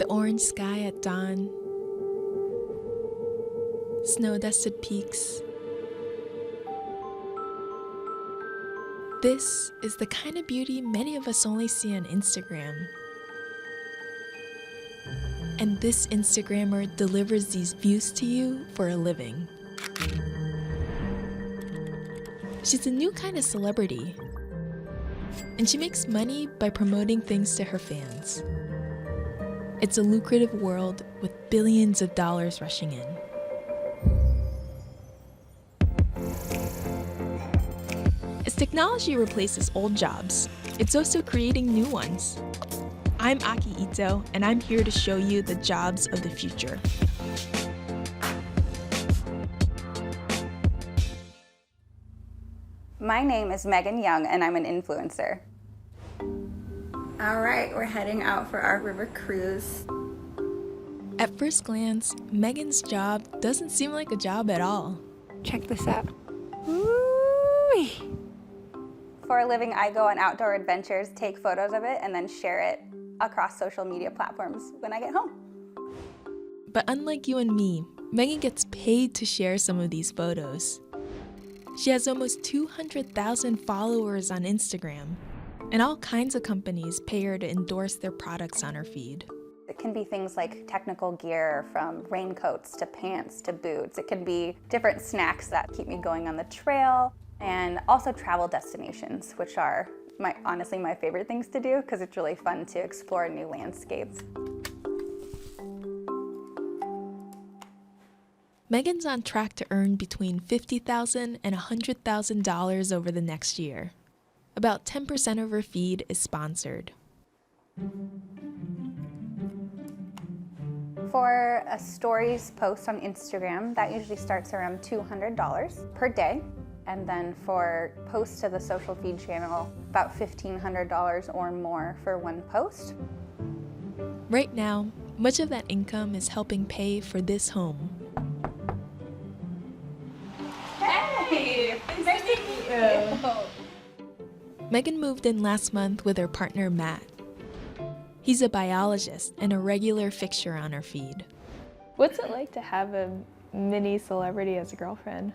orange sky at dawn, snow-dusted peaks. This is the kind of beauty many of us only see on Instagram. And this Instagrammer delivers these views to you for a living. She's a new kind of celebrity, and she makes money by promoting things to her fans. It's a lucrative world with billions of dollars rushing in. As technology replaces old jobs, it's also creating new ones. I'm Aki Ito, and I'm here to show you the jobs of the future. My name is Megan Young, and I'm an influencer. All right, we're heading out for our river cruise. At first glance, Megan's job doesn't seem like a job at all. Check this out. Woo-wee. For a living, I go on outdoor adventures, take photos of it, and then share it across social media platforms when I get home. But unlike you and me, Megan gets paid to share some of these photos. She has almost 200,000 followers on Instagram, and all kinds of companies pay her to endorse their products on her feed. It can be things like technical gear, from raincoats to pants to boots. It can be different snacks that keep me going on the trail, and also travel destinations, which are honestly my favorite things to do because it's really fun to explore new landscapes. Megan's on track to earn between $50,000 and $100,000 over the next year. About 10% of her feed is sponsored. For a stories post on Instagram, that usually starts around $200 per day. And then for posts to the social feed channel, about $1,500 or more for one post. Right now, much of that income is helping pay for this home. Hey, nice to meet you. Megan moved in last month with her partner, Matt. He's a biologist and a regular fixture on her feed. What's it like to have a mini celebrity as a girlfriend?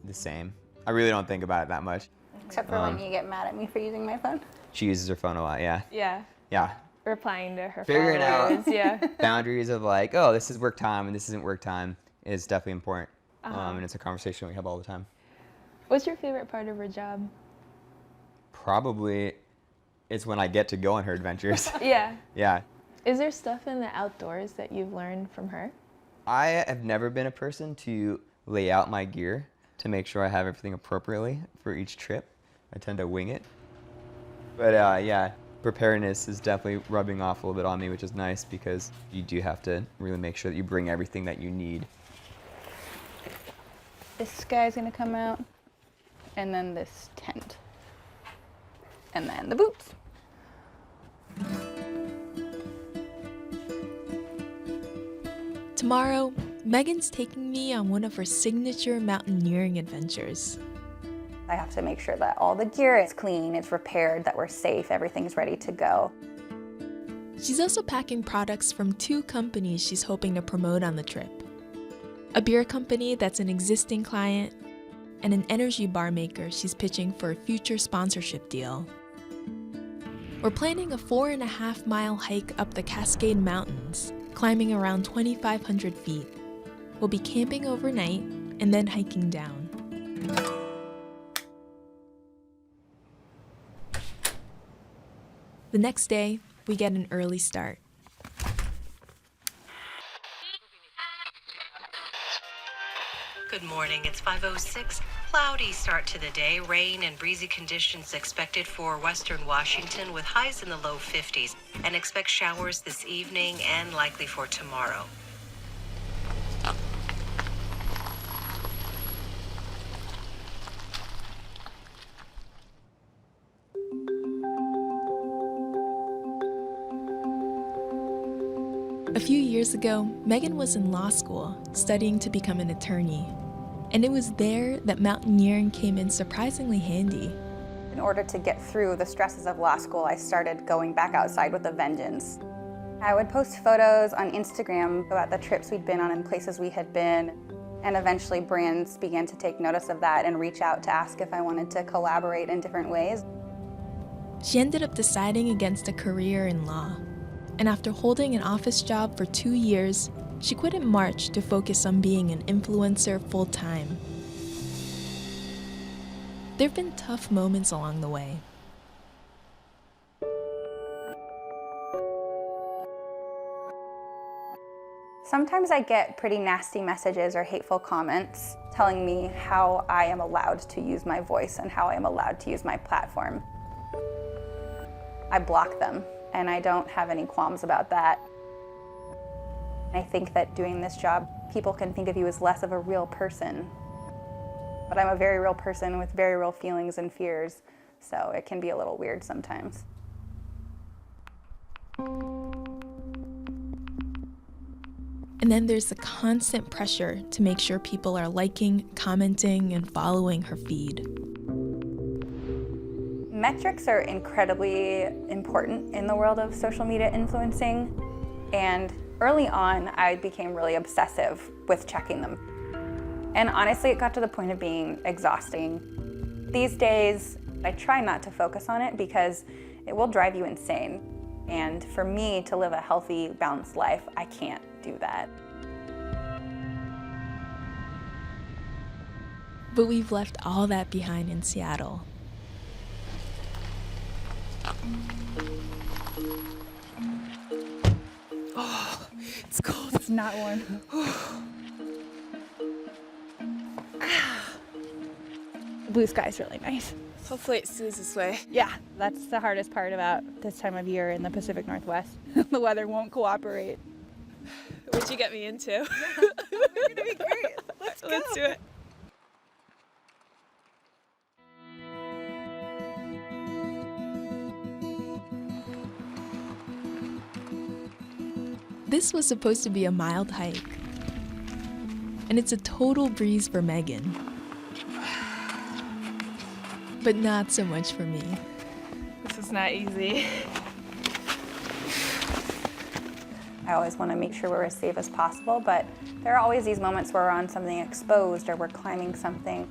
The same. I really don't think about it that much. Except for when you get mad at me for using my phone. She uses her phone a lot, yeah. Yeah. Yeah. Replying to her Figuring followers, out yeah. boundaries of like, oh, this is work time and this isn't work time is definitely important. And it's a conversation we have all the time. What's your favorite part of her job? Probably it's when I get to go on her adventures. Yeah. Yeah. Is there stuff in the outdoors that you've learned from her? I have never been a person to lay out my gear to make sure I have everything appropriately for each trip. I tend to wing it. But yeah, preparedness is definitely rubbing off a little bit on me, which is nice because you do have to really make sure that you bring everything that you need. This guy's gonna come out, and then this tent, and then the boots. Tomorrow, Megan's taking me on one of her signature mountaineering adventures. I have to make sure that all the gear is clean, it's repaired, that we're safe, everything's ready to go. She's also packing products from 2 companies she's hoping to promote on the trip. A beer company that's an existing client, and an energy bar maker she's pitching for a future sponsorship deal. We're planning a 4.5-mile hike up the Cascade Mountains, climbing around 2,500 feet. We'll be camping overnight and then hiking down. The next day, we get an early start. Good morning, it's 5:06. Cloudy start to the day, rain and breezy conditions expected for western Washington with highs in the low 50s, and expect showers this evening and likely for tomorrow. A few years ago, Megan was in law school, studying to become an attorney. And it was there that mountaineering came in surprisingly handy. In order to get through the stresses of law school, I started going back outside with a vengeance. I would post photos on Instagram about the trips we'd been on and places we had been, and eventually brands began to take notice of that and reach out to ask if I wanted to collaborate in different ways. She ended up deciding against a career in law, and after holding an office job for 2 years, she quit in March to focus on being an influencer full-time. There have been tough moments along the way. Sometimes I get pretty nasty messages or hateful comments telling me how I am allowed to use my voice and how I am allowed to use my platform. I block them, and I don't have any qualms about that. I think that doing this job, people can think of you as less of a real person. But I'm a very real person with very real feelings and fears, so it can be a little weird sometimes. And then there's the constant pressure to make sure people are liking, commenting, and following her feed. Metrics are incredibly important in the world of social media influencing, and early on, I became really obsessive with checking them. And honestly, it got to the point of being exhausting. These days, I try not to focus on it because it will drive you insane. And for me to live a healthy, balanced life, I can't do that. But we've left all that behind in Seattle. Oh, it's cold. It's not warm. Blue sky's really nice. Hopefully it stays this way. Yeah, that's the hardest part about this time of year in the Pacific Northwest. The weather won't cooperate. What'd you get me into? We're gonna be great. Let's go. Let's do it. This was supposed to be a mild hike, and it's a total breeze for Megan. But not so much for me. This is not easy. I always want to make sure we're as safe as possible, but there are always these moments where we're on something exposed or we're climbing something.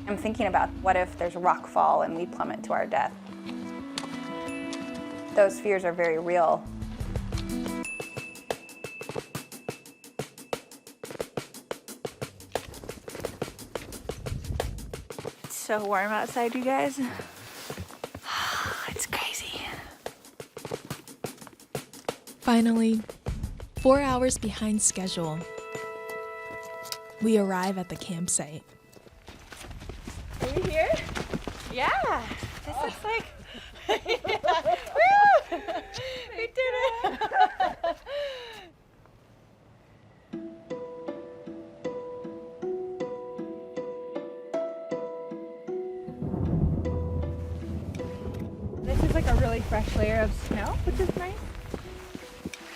I'm thinking about what if there's a rock fall and we plummet to our death. Those fears are very real. It's so warm outside, you guys. It's crazy. Finally, 4 hours behind schedule, we arrive at the campsite. Are we here? Yeah. This looks like. Woo! We did it. This is like a really fresh layer of snow, which is nice.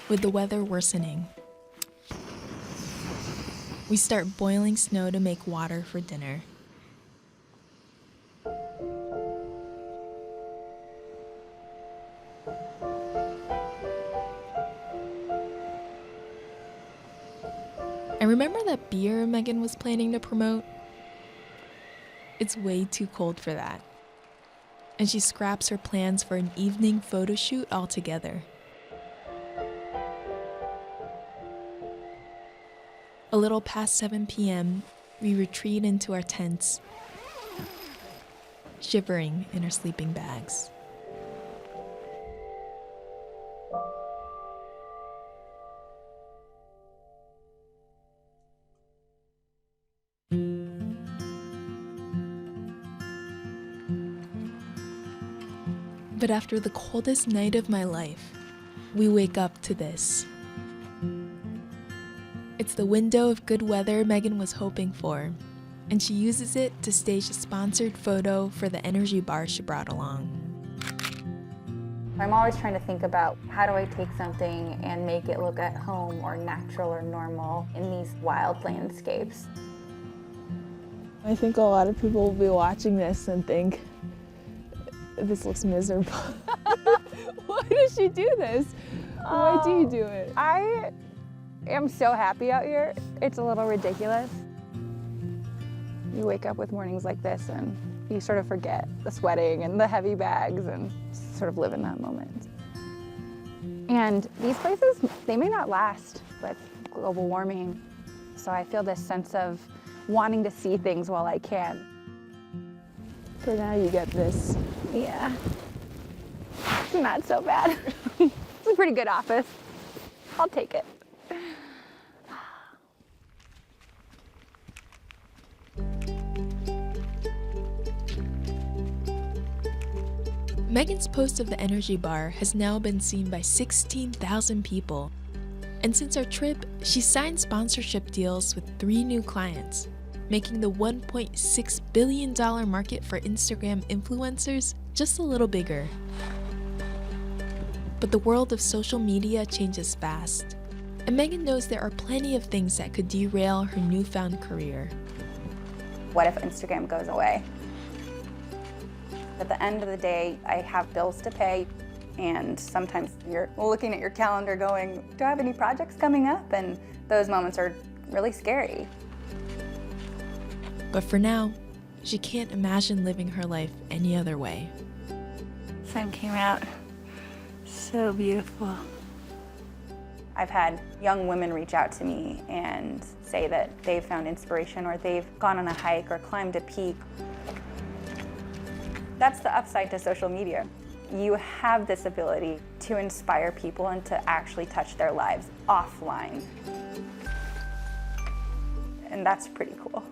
With the weather worsening, we start boiling snow to make water for dinner. And remember that beer Megan was planning to promote? It's way too cold for that. And she scraps her plans for an evening photo shoot altogether. A little past 7 p.m., we retreat into our tents, shivering in our sleeping bags. But after the coldest night of my life, we wake up to this. It's the window of good weather Megan was hoping for, and she uses it to stage a sponsored photo for the energy bar she brought along. I'm always trying to think about how do I take something and make it look at home or natural or normal in these wild landscapes. I think a lot of people will be watching this and think, This looks miserable. Why does she do this? Why do you do it? I am so happy out here. It's a little ridiculous. You wake up with mornings like this and you sort of forget the sweating and the heavy bags and sort of live in that moment. And these places, they may not last with global warming. So I feel this sense of wanting to see things while I can. For now you get this. Yeah. It's not so bad. It's a pretty good office. I'll take it. Megan's post of the energy bar has now been seen by 16,000 people. And since our trip, she's signed sponsorship deals with 3 new clients, making the $1.6 billion market for Instagram influencers just a little bigger. But the world of social media changes fast, and Megan knows there are plenty of things that could derail her newfound career. What if Instagram goes away? At the end of the day, I have bills to pay, and sometimes you're looking at your calendar going, do I have any projects coming up? And those moments are really scary. But for now, she can't imagine living her life any other way. Sun came out. So beautiful. I've had young women reach out to me and say that they've found inspiration or they've gone on a hike or climbed a peak. That's the upside to social media. You have this ability to inspire people and to actually touch their lives offline. And that's pretty cool.